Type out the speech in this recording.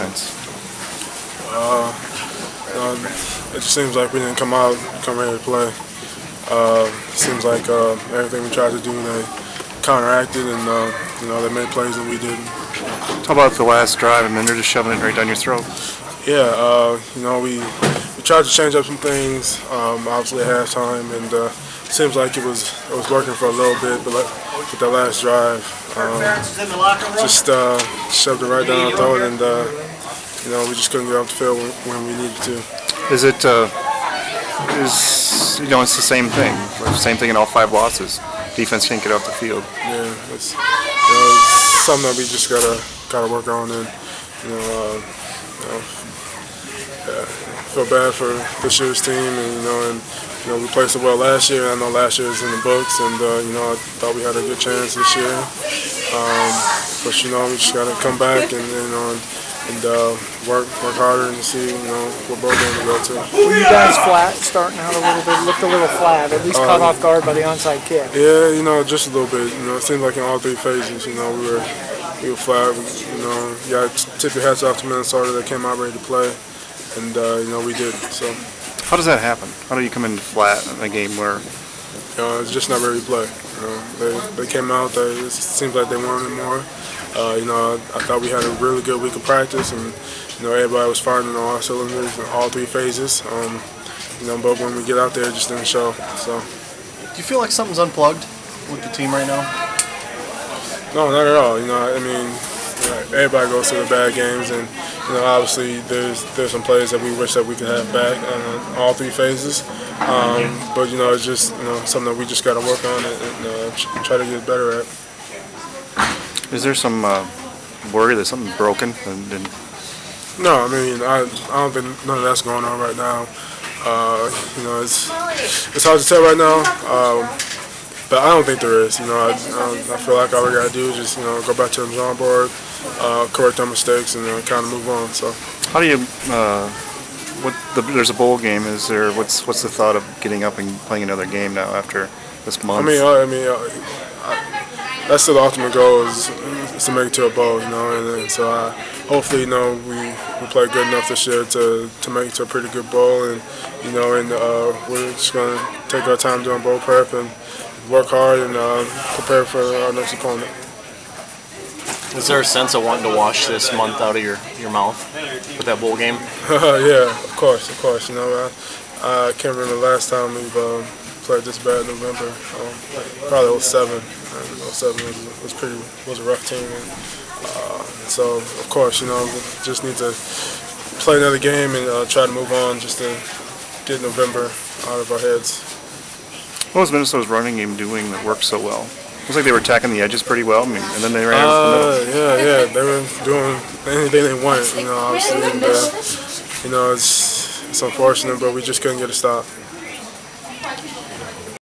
defense? It just seems like we didn't come ready to play. Seems like everything we tried to do, they counteracted, and they made plays that we didn't. How about the last drive? I mean, they're just shoving it right down your throat. Yeah, we tried to change up some things, obviously at halftime, and it seems like it was working for a little bit, but with that last drive, just shoved it right down our throat, and we just couldn't get off the field when we needed to. Is it? It's the same thing. Same thing in all 5 losses. Defense can't get off the field. Yeah, it's something that we just gotta work on, and feel bad for this year's team, and we played so well last year. I know last year was in the books, and I thought we had a good chance this year. But we just gotta come back and work harder and see what bowl game to go to. Were you guys flat starting out a little bit? Looked a little flat, at least caught off guard by the onside kick. Yeah, just a little bit. It seemed like in all 3 phases, we were flat. You got to tip your hats off to Minnesota. They came out ready to play, and we did. So. How does that happen? How do you come in flat in a game where? It's just not ready to play. They came out. It seems like they wanted more. I thought we had a really good week of practice, and everybody was firing on all cylinders in all 3 phases. But when we get out there, it just didn't show. So. Do you feel like something's unplugged with the team right now? No, not at all. Everybody goes through the bad games, and obviously there's some plays that we wish that we could have back in all 3 phases. But it's just something that we just got to work on and try to get better at. Is there some worry that something's broken? No, I don't think none of that's going on right now. It's hard to tell right now, but I don't think there is. I feel like all we got to do is just go back to the drawing board, correct our mistakes, and kind of move on. So. How do you? There's a bowl game. Is there? What's the thought of getting up and playing another game now after this month? That's still the ultimate goal is to make it to a bowl, and so hopefully, we play good enough this year to make it to a pretty good bowl, and we're just gonna take our time doing bowl prep and work hard and prepare for our next opponent. Is there a sense of wanting to wash this month out of your mouth with that bowl game? Yeah, of course. I can't remember the last time we've played this bad in November. Probably 07. 07 was a rough team, and so of course we just need to play another game and try to move on just to get November out of our heads. What was Minnesota's running game doing that worked so well? Looks like they were attacking the edges pretty well, and then they ran into the middle. Yeah, they were doing anything they wanted, obviously, and it's unfortunate, but we just couldn't get a stop.